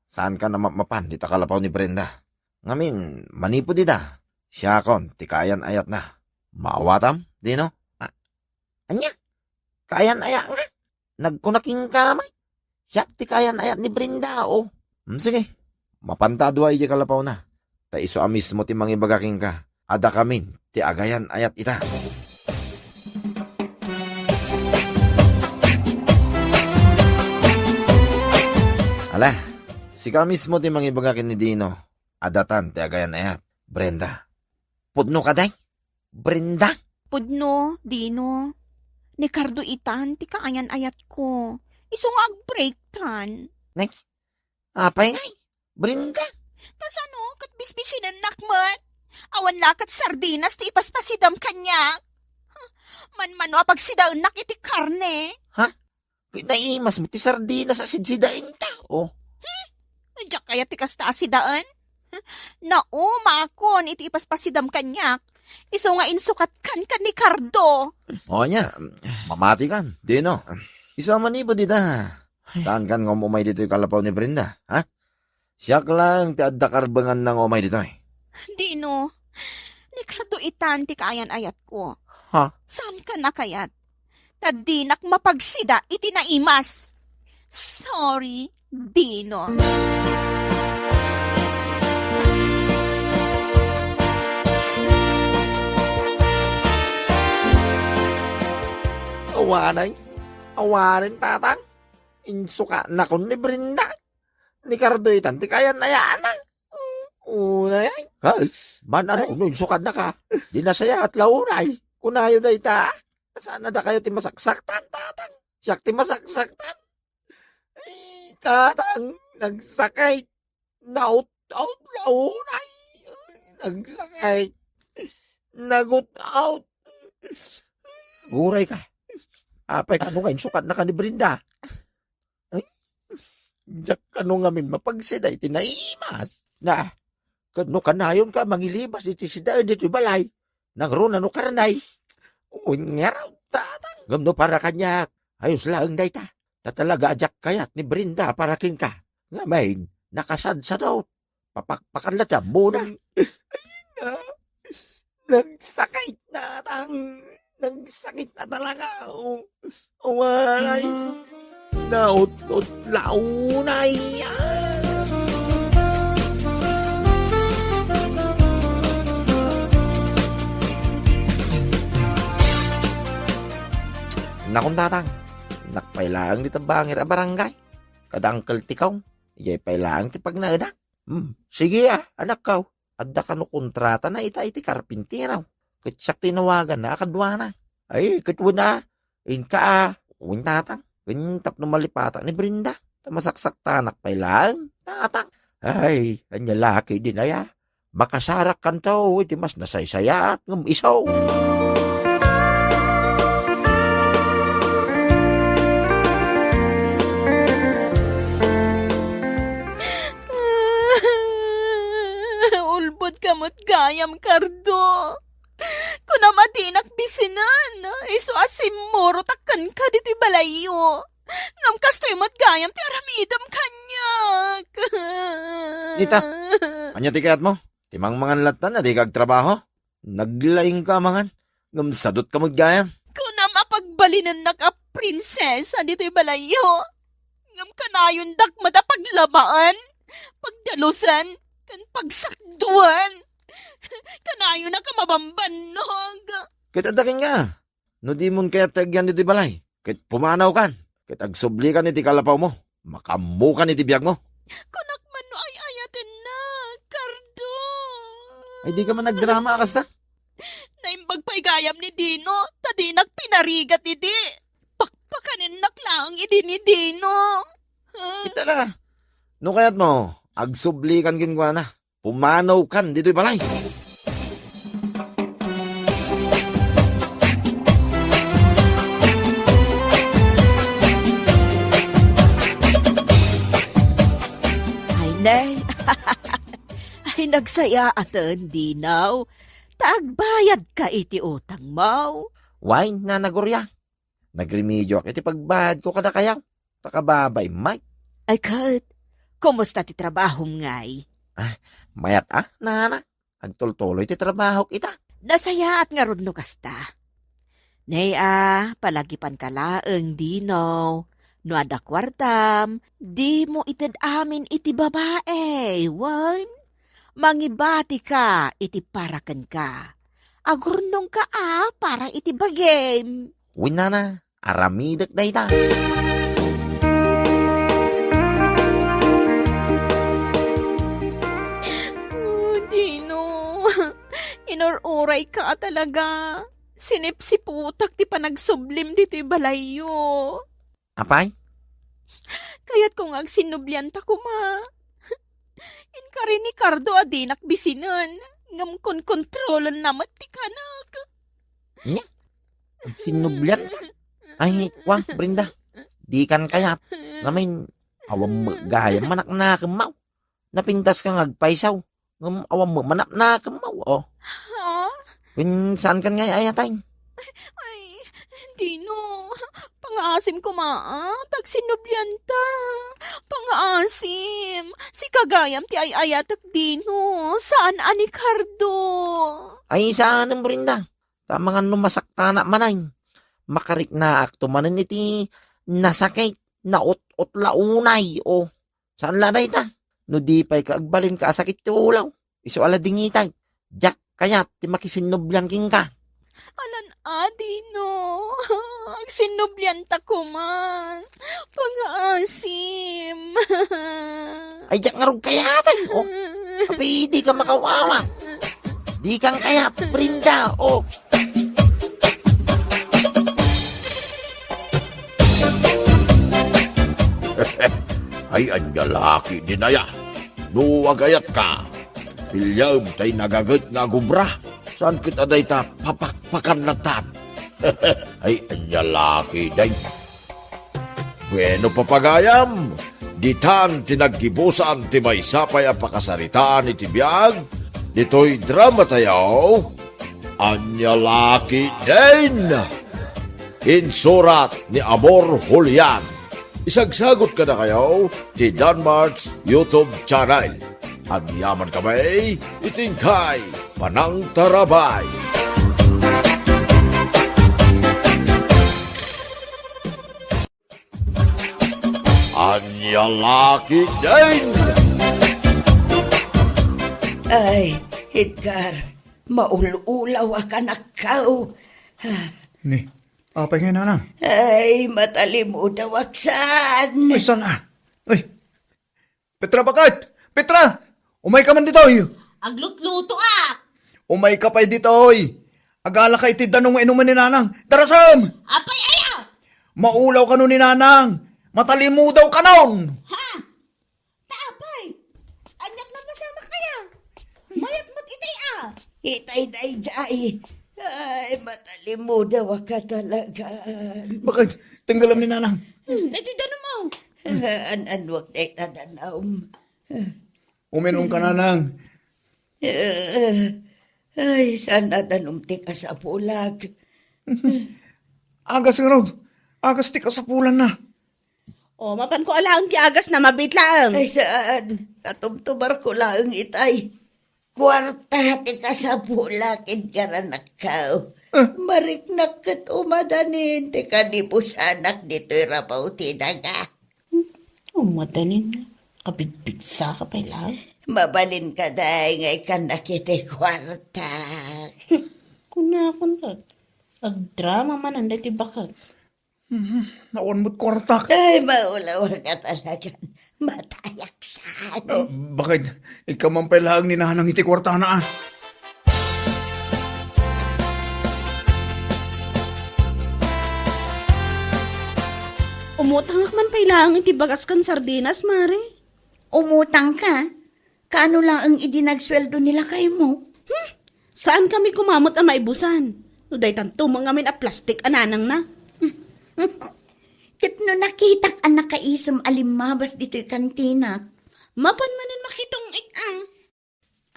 Saan ka na mapan dita kalapaw ni Brenda? Ngamin, manipo dita. Siya kon, tikayan ayat na. Maawatam, Dino? Anya? Kayan ayat nga. Nagkunaking kamay. Siya tikayan ayat ni Brenda, sige. Mapantadwa iji kalapaw na. Ta iso mismo ti mangibagaking ka. Ada kamin, ti agayan ayat ita. Ala, sika mismo ti mangibagakin ni Dino. Adatan ti agayan ayat. Brenda. Pudno ka day? Brenda? Pudno, Dino. Ni Cardo itan, ti kaayan ayat ko. Iso nga ag-break tan. Nay, apay ngay. Brenda? Tas ano, kat bisbisinan nakmat. Awan lakat sardinas ti ipaspasidam kanya. Man-mano apagsidaan nak iti karne. Naimas mo ti sardinas sa sidsidain ta, Diyak kaya ti kasta asidaan? Makon iti ipaspasidam kanyak. Iso nga insukat kan ni Cardo. O nya, mamati kan, Dino. Isa manibo dita. Saan kan nga umay dito yung kalapaw ni Brenda, Siyak lang ti adda karbangan ng umay dito Dino, ni Cardo itan ti kaayan ayat ko. Saan ka na kayat? Tadinak mapagsida iti naimas. Sorry, Dino. Awarin tatang. Insuka na kon ni Brenda. Ni Cardo itan, ti kayan na yan Unay, insuka na ka. Di na saya at launay. Kunayo na ita. Sana da kayo ti masaksaktan, tatang. Siyak ti masaksaktan. Ay, tatang, nagsakay. Naut launay. Nagsakay. Nagut out. Guray ka. Apay ka nung sukat na ka ni Brenda. Ay, diyak ka nung amin mapagsida iti naimas. Na, kano kanayon ka, mangilibas iti sidaan dito balay. Nagro na no karanay. Unyaraw, tatang. Gamno para kanya, ayos lang day ta. Tatalaga ajak kayat ni Brenda para kin ka. Nga main, nakasad sa daw. Papakpakan la ta muna. Nagsakit na tang. Nagsakit na talaga. Umalay. Naut-ut launay. Nakong tatang. Nakpailaang di tabangir a barangay. Kadangkel tikaw. Iyay pailaang ti pagnaedak. Sige anak kaw. Adda ka no kontrata na iti karpintiraw. Kitsak tinawagan na akadwa na. Ay, kitwa na. Inka uwing tatang. Kintap no malipatan ni Brenda. Tamasaksak tanak pailaang. Tatang. Ay, anya laki din aya. Makasarak kan tao. Iti mas nasaysaya at ngam isaw. Ulbod kamot gayam, Kardo. Kuna matinak bisinan, iso asimoro takkan ka diti balayo. Ngam kastoy mo't gayam ti aramidam kanyak. Nita, anya tikat mo? Timang mangan latan na di kag trabaho? Naglaing ka mangan? Ngam sadot ka magayam? Kuna mapagbalinan na ka prinsesa diti balayo. Ngam kanayon dakmada paglabaan, pagdalusan, kan pagsakduan. Kanayon na ka mabambanog. Kit adaking nga. No di mon kaya tagyan diti balay. Kit pumanaw kan. Kit agsubli kan iti kalapaw mo. Makamu kan iti biyag mo. Kunak man no ay ayatin na, Kardo. Ay di ka man nagdrama kasta. Naimbag pa'y gayam ni Dino, tadi pinarigat idi. Pakpakanin naklang idi ni Dino. Kita na. No kayat mo, agsubli kan ginwa na. Pumanaw kan dito'y balay. Ay, nay. Ay, nagsaya atan, Dinaw. Taagbayad ka iti utang mo. Wine na nagurya. Nagremedyo ak iti pagbayad ko kada kayang. Takababay, Mike. Ay, Kurt, kumusta ti trabaho ngay? Mayat nana. Agtultuloy ti trabaho kita. Nasaya at nga ron no kasta. Nay palagipan ka laeng, Dinaw. No ada kwartam, di mo itid amin iti babae, wan? Mangibati ka, iti parakan ka. Agurnong ka para iti bagem. Win na, aramidak na ita. Dino, inururay ka talaga. Sinipsiputak ti panagsublim dito'y balayo. Apay? Kaya't kung agsinublianta ko ma. Inka rin ni Cardo adinak bisinan. Ngam kon kontrolan namat ti kanak. Sinublan ka? Ay, wah, Brenda. Di kan kayat. Ngamin, awam mo gaya manak na kemaw. Napintas ka ngagpaisaw. Ngam awam mo manak na kemaw. Oh. Ha? Saan kan nga ayatay? Ay, Dino. Pang-aasim ko tagsinublianta. Pang-aasim. Si kagayam ti ay ayatak Dino. Saan ani Cardo? Ay, saan ang Brenda? Tama nga numasakta na manay. Makarik na akto manin iti nasakit na ot launay. O, saan lanay ta? No di pa'y kaagbalin ka asakit ti ulaw. Iso ala dingitay. Jak kayat ti makisinublan king ka. Alan Dino. Agsinublianta ko man. Pang-aasim. Ay, jak nga rin kayatay. O, tapi di ka makawawa. Di kang kayat, Brenda. O, Ay, anya laki din aya. No, agayat ka. Pilyam tay nagagat nga gubra. Saan kita day ta papakpakan latan? Ay, anya laki day. Bueno, papagayam. Ditan tinaggibusan ti may sapay ang pakasaritaan iti biyag, dito'y drama tayaw, Anya Laki din! Insurat ni Amor Julian. Isagsagot ka na kayo ti Danmart's YouTube channel. At yaman kami, itingkay Panang Tarabay. Anya Laki din! Ay, Edgar, maululaw ka na kao. Ni, apay nga nanang. Ay, matalimudaw aksan. Ay, saan na? Ay, Petra, bakit? Petra! Umay ka man dito, Aglutluto Umay ka pa dito, Agala ka iti danong inuman ni nanang. Darasam! Apay aya! Maulaw ka nun ni nanang. Matalimudaw ka nun. Ha? Taapay! Anyak na pasama kaya? Mayat mo't itay Itay-day jay. Ay, matalimudaw ka talaga. Bakit? Tanggalam ni nanang. Natidano mo! Anwag day tadanaw. Uminom ka nanang. Ay, sana danumti ka sa pulag. Agas nga raw. Agas ti ka sa pulan na. O, mapan ko alaang ti agas na mabitlaang. Ay, saan? Katumtumar ko lang itay. Kwarta ti ka sa pulag, Edgaranak kao. Mariknak kat umadanin, ti ka di pusanak dito'y rapaw tinaga. Umadanin na. Kabigpigsa ka pa lang. Mabalin ka dahi ngay ka nakiti kwarta. Kuna. Agdrama man ang dati bakal. Naon mo't kwartak. Ay, maulaw ka talaga. Matayaksan. Bakit? Ikaw man pala ang ninanang iti kwarta na. Umutangak man pa ilang iti bagas kan sardinas, Mare. Umutang ka? Kaano lang ang idinagsweldo nila kay mo? Saan kami kumamot ang maibusan? No, day tanto mga min a plastic ananang na. Kit no nakitak ang nakaisam alimabas dito'y kantina. Mapan manin makitong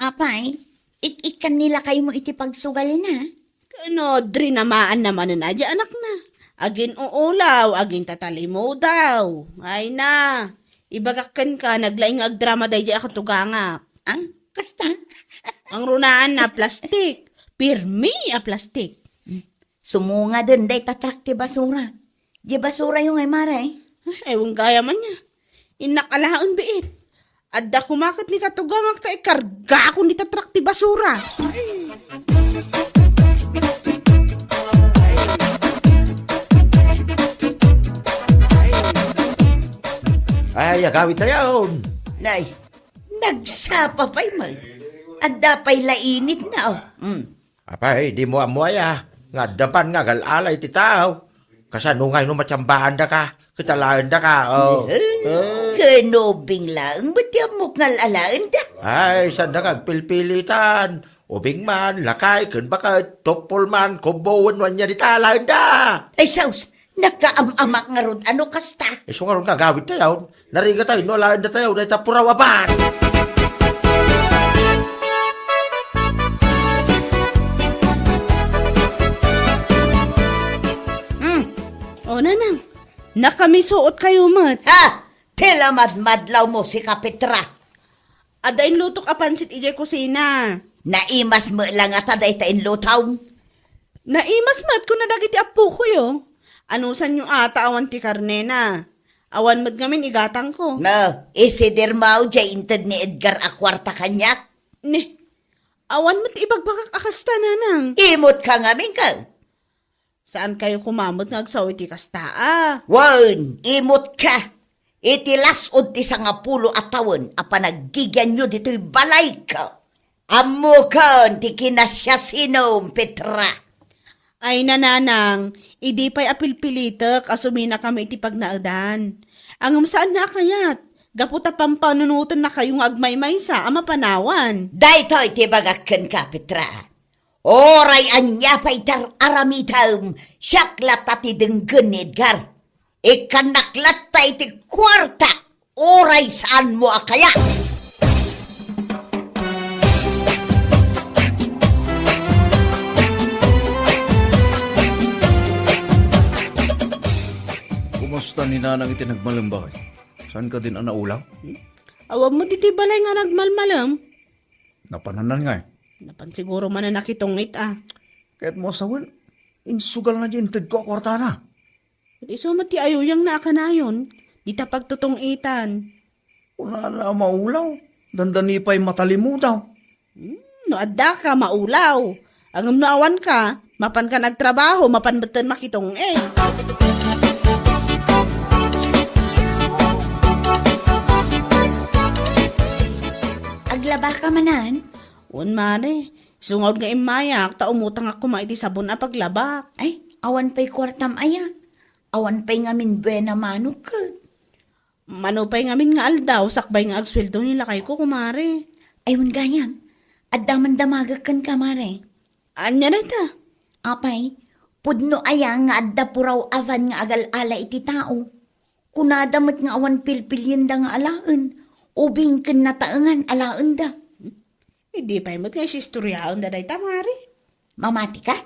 Apay, ikan nila kayo mo iti pagsugal na. Ano, drinamaan naman na adya anak na. Agin uulaw, agin tatalimo daw. Ay na, ibagakan ka, naglaing agdrama day di ako tuganga. Kasta? Ang runaan na plastic, pirmi a plastic. Sumunga din day tatrakti basura. Di basura yung ay maray. Ewan gaya man niya. Inakalaang biit. Adda kumakit ni katugangak ta ikarga akong ditatrakti basura. Ay, agawit na yun. Nay, nagsapa pa'y mag. At dapay lainit na, Apay, di mo amuaya. Nga dapan nga galalay ti tao. Kasanungay no matsambahan da ka. Kitalaan da ka. Kanobing lang, ba't yung mo ngalalaan da? Ay, saan da kagpilpilitan. Ubing man, lakay, kun baka topol man, kubuwan man niya di talaan da. Ay, saus, nagkaamak nga ron, ano kasta? Iso nga ron kagawit tayo. Nariga tayo, no laan da tayo, na itapurawaban. O nanang, nakamisuot kayo mat. Ha? Tilamad-madlaw mo si Kapetra. Adain lutok a pansit ijay kusina. Naimas mo lang at aday tayin lutaw. Naimas mat ko na dagiti apo ko yo. Anusan yung ata awan ti karne na. Awan mat ngamin igatang ko. No, isidir mau jay inted ni Edgar akwarta kanyak. Ne, awan mat ibagbakak akasta nanang. Imot ka ngamin ka. Saan kayo kumamot nga agsaw iti kastaa? Wan, imot ka. Itilasod ti sangapulo at tawon a panagigyan nyo dito'y balay ka. Amo ka, ti kinasyasinom, Petra. Ay nananang, idi pa'y apilpilitek asumina kami iti pagnaadan. Ang saan na kayat? Gaputa pampanunutan na kayong agmay-maysa ama panawan. Daytoy ti bagakken ka, Petra. Oray anya pa'y aramitam, siyaklat at idenggen, Edgar. Ikanaklat ta iti kwarta, Oray saan mo akaya? Kumusta ni Nanang itinagmalambay? Saan ka din anaulaw? Awam mo diti balay nga nagmalmalam. Napananan nga eh. Napan siguro man na nakitungit Kahit mo asawan, insugal na dyan, tid ko kwarta na. At iso mati ayuyang na akanayon. Di ta pagtutungitan. Una na maulaw, dandani pa'y matalimu daw. No adda ka maulaw. Ang umnaawan ka, mapan ka nagtrabaho, mapan batan makitong Aglaba ka manan? Un mare, sungod nga imayak, ta umutang ako maiti sabon na paglabak. Ay, awan pa'y kwartam aya. Awan pa'y ngamin buena manok ka. Manupay ngamin nga aldaw, sakbay nga agsweldo nila kay ko, kumare. Ayun gayam, at daman damagakan ka mare. Anya na ita? Apay, pudno aya nga adda puraw avan nga agal-ala iti tao. Kunadamat nga awan pilpilyin da nga alaan. Ubing ken nataengan alaan da. Hindi pa imot nga istoryaon da day tamari. Mamati ka?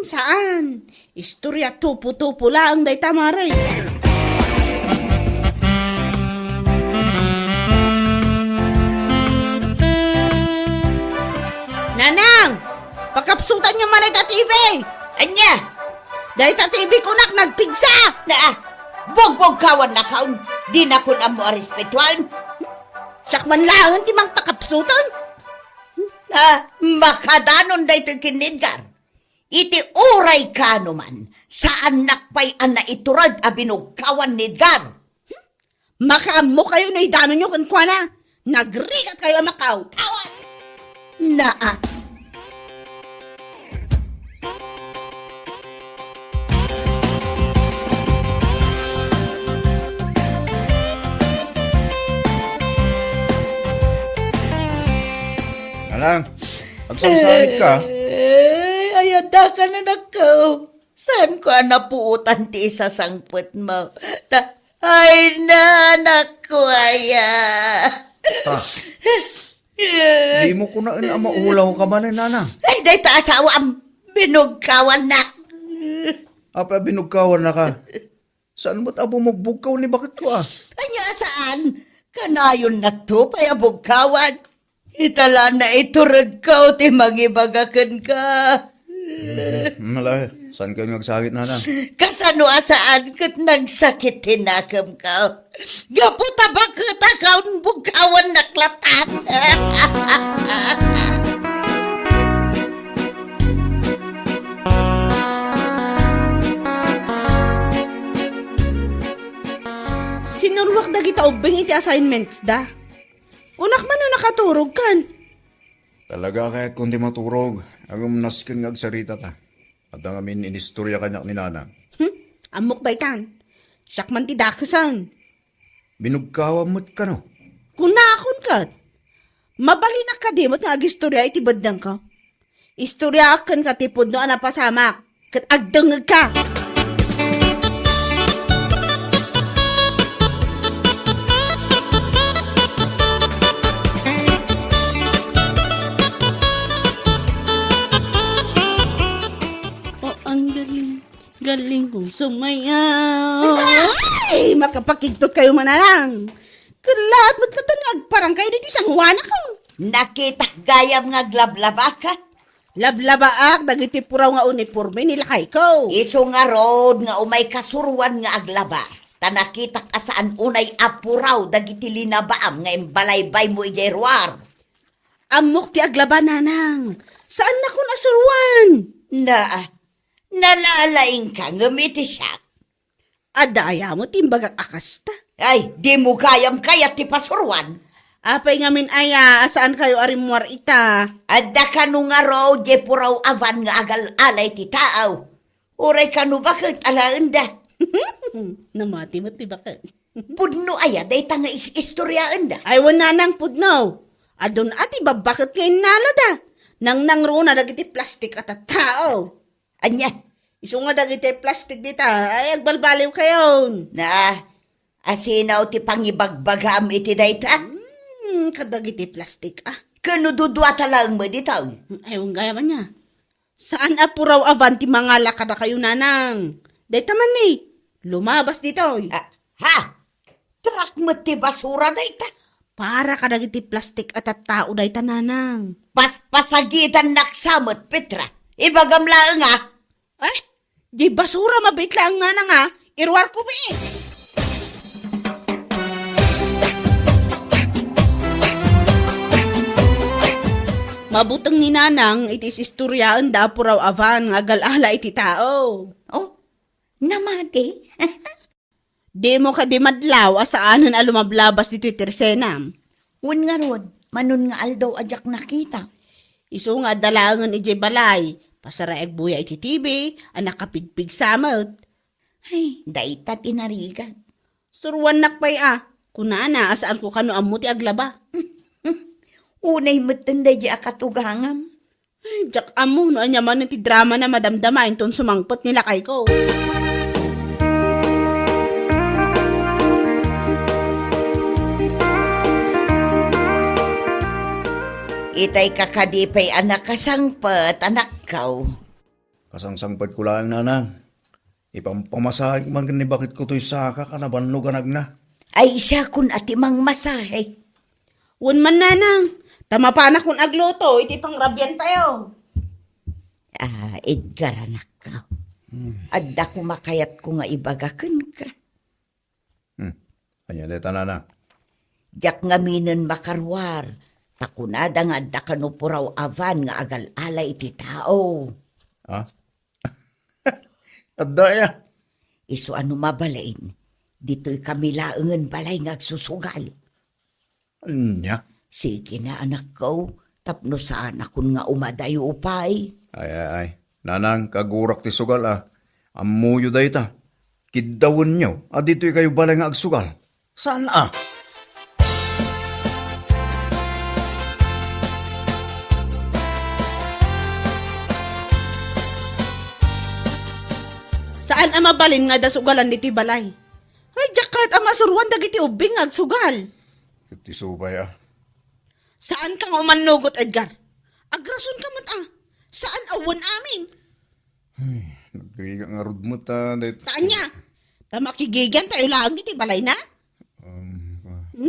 Saan? Istorya tupo-tupo lang day tamari. Nanang! Pakapsutan niyo man ita TV! Anya? Day ta TV kunak nagpigsa! Na, bogbog kawan na kaun. Di na kun amo respetuan. Sakman lang ti mang pakapsutan! Makadanon da ito kinidgar. Iti uray ka naman. Saan nakpay ana iturad a binugkawan nidgar? Makaamo kayo na idano nyo kan kwa na! Nagrigat kayo makaw! Awan! Naa. Nanang, agsasalit ka. Ayada ka na nakaw. Saan ko napuutan ti isa sangput mo? Ay, nanak ko aya. Di mo ko na maulaw ka man eh, Nanang. Ay, day ta asawa ang binugkawan na. Apa binugkawan na ka? Saan mo't bumugkaw ni bakit ko Anya saan? Kanayon na to, payabugkawan. Itala na iturag ka o ti magibagakan ka. Malay, saan kayo nagsakit, Nanang? Kasano asaan kat nagsakit tinakam ka. Gaputa ba kita kaun bugkawan naklatan? Sinurwak da kita ubing iti assignments da. Unak man no nakaturog kan. Talaga kahit kundi maturog, agam naskin nga agsarita ta. At ang amin inistorya kanyak ni Nanang. Amok daytan. Siyak man ti dakasan. Binugkawan mo't ka no? Kunakon kat. Mabali na kadimot nga agistorya iti badang ka. Istorya akan katipod no anapasamak. Kat agdangag ka. Galing kong sumayaw. Ay, makapakigtot kayo manalang. Kalat, magtatangag parang kayo dito isang wana ko. Nakitak gayam nga glablaba ka. Lablabaak, dagiti puraw nga uniforme nilakay ko. Iso nga rod nga umay kasurwan nga aglaba. Tanakitak asaan unay apuraw dagiti linabaam nga imbalaybay mo ijerwar. Amok ti aglaba nanang. Saan na ko nasurwan? Nalalaing ka ngamiti siya. Adaya mo timbagak akasta. Ay, di mo kayam kaya ti pasurwan. Apay ngamin aya, saan kayo arimwar ita? Adda ka nung nga raw, di puraw avan nga agal-alay ti taaw. Uray ka no bakit alaanda? Namati mo tibaka. Pudno aya, day ta nga istoryaan da. Ay, wana nang pudno. Adon ati babakit ngayon nalada. Nang runa dagiti plastik at tao. Anya, Iso nga dagiti plastik dita, ay agbalbaliw kayo. Asinaw ti pangibagbagam iti dayta. Kadagiti plastik Kano dudwa talang mo ditaw. Ewan gaya man niya. Saan apuraw avan ti mga lakada kayo nanang? Dahil taman ni, lumabas dito. Ha? Trak mo ti basura dayta. Para kadagiti plastik at tao dahi tananang. Paspasagitan naksamot, Petra. Ibagam lang nga. Di basura mabait lang nga na nga. Irwar ko ba eh. Mabutang ni nanang itis istoryaan da puraw avan nga galala iti tao. Oh, namati. Di mo ka di madlaw asaanan a lumablabas dito itersenam. Un nga rod, manon nga aldaw ajak nakita. Iso nga dalangan iti balay. Pasaraeg buya iti TV, anak kapigpig samot. Ay, dayta tinarigan. Surwan nakpay kunana asaan ko kano amuti aglaba. Unay matanda di akatugangam. Ay, jak amo no anya man ti drama na madamdamain ton sumangpot nila kay ko. Itay kakadipay anak kasangpet, anak kaw. Kasangsangpad ko lang, nanang. Ipampamasahig man ni bakit ko to'y saka ka na banluganag na. Ay siya kun atimang masahe. Wan man nanang, tama pa na kung agluto, iti pang rabyan tayo. Edgar anak kaw. Adda ko makayat ko nga ibagakan ka. Anya, deta nanang. Jak nga minen makarwar. Takunada nga adda kanupuraw avan nga agal-ala iti tao. Ha? Adda ya. Iso ano mabalain, dito'y kami laengan balay nga agsusugal. Anya? Sige na anak ko, tapno saan akon nga umadayo upay. Ay. Nanang, kagurak ti sugal Amuyo dayta. Kidawon nyo. Dito'y kayo balay nga agsugal. Saan Saan ang mabalin nga da sugalan diti balay? Ay, jakat ang masurwan dagiti ubing nga agsugal. Ti subay Saan ka nga umanugot, Edgar? Agrason ka mat Saan awan amin? Nagriga nga rod mo dayta. Tanya, tamakigigyan tayo lang diti balay na?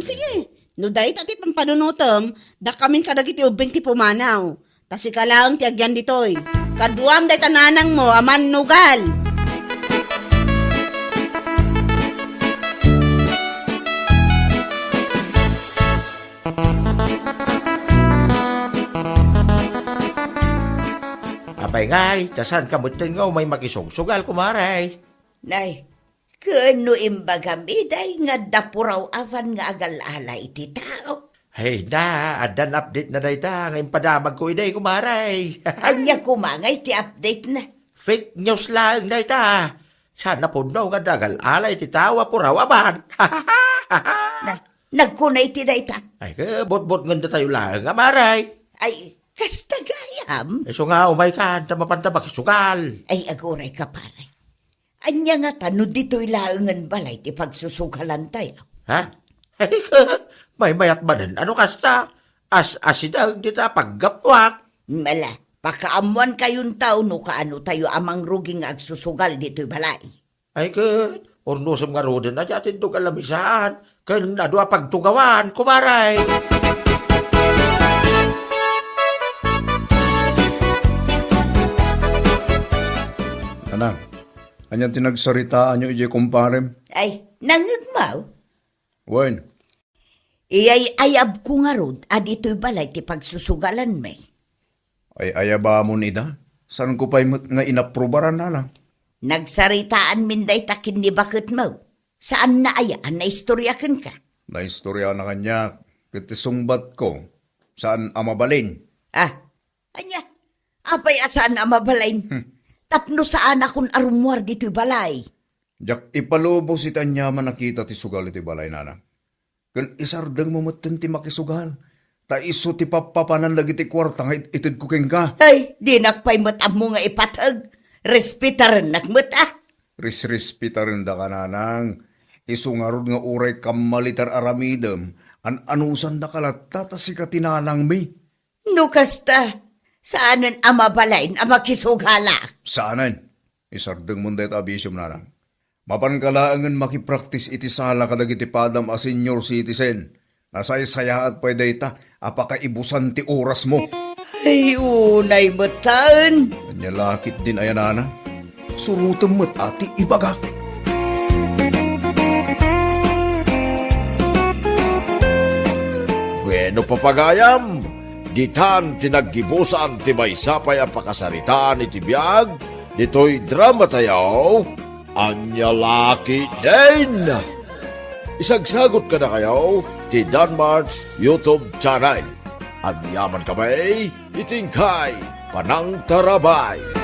Sige, no dahi tati pampanunutom, da kamin kadagiti ubing ti pumanaw. Tasi ka lang ti agyan ditoy. Kaduam dahi tananang mo, aman nugal. Abay ngay, tasan kamutin nga may makisugsugal kumaray. Nay, kano imbagamiday nga dapuraw avan nga agal-ala iti tao. Hey na, adan update na dayta, ngayon padamag ko iday kumaray. Anya kumangay ti update na. Fake news lang dayta. Sana po nga dagal alay ti tawa puraw aban. Nagkunay ti dayta. Ay ka, bot-bot nga tayo lang amaray. Ay, kasta gayam. So nga, umay ka, tamapanta makisugal. Ay, agoray ka paray. Anya nga tano dito'y laengan balay ti pagsusugalan tayo. Ha? Ay ka, may mayat manan, ano kasta? Asidag dita paggapwak. Mala, pakaamuan kayong tao no kaano tayo amang ruging agsusugal dito'y balay. Ay ka, ornosam nga roden na jatin to kalamisaan. Kaya na doa pagtugawan, kumaray. Nanang, anyan tinagsaritaan nyo ije kumparem? Ay, nangigmaw. Wen, Iyay ayab ko nga rod, dito'y balay ti pagsusugalan may. ay ayaba mo nida? Saan ko pa'y nga inaprubaran na lang? Nagsaritaan minday takin ni bakit mo. Saan na ayaan na istoryakan ka? Naistorya na kanya, kitisungbat ko. Saan amabalin? Anya, apay asaan na mabalain? Tapno saan akong arumwar dito'y balay. Jak ipalubo si Tanya man nakita ti sugal iti balay nanang. Kan isardang mo ti makisugal. Ta iso ti papapanan lagi ti kwarta nga itid ko keng ka. Ay, di nakpay matam mo nga ipatag. Respetaran nakmata. Risrispita rin da ka nanang. Isungarod nga uray kamalitar aramidem, an anusan na kalatata si katinanang mi. No kasta, saanan ama balain ama kisughala? Saanan? Isardeng mo dahit abisyom nanang. Mapankalaangan makipraktis iti sala kadag iti padam a senior citizen. Nasay-saya at pwede ita, apakaibusan ti oras mo. Ay, unay batan. Kanyalakit din ayan nana. Surutan mo't ati ibaga. Bueno papagayam, ditan tinaggibusan ti may sapay ang pakasaritaan iti biyag, dito'y drama tayaw, anyalaki din. Isagsagot ka na kayo ti Danmar's YouTube channel. At yaman kamay, itingkay, panang tarabay.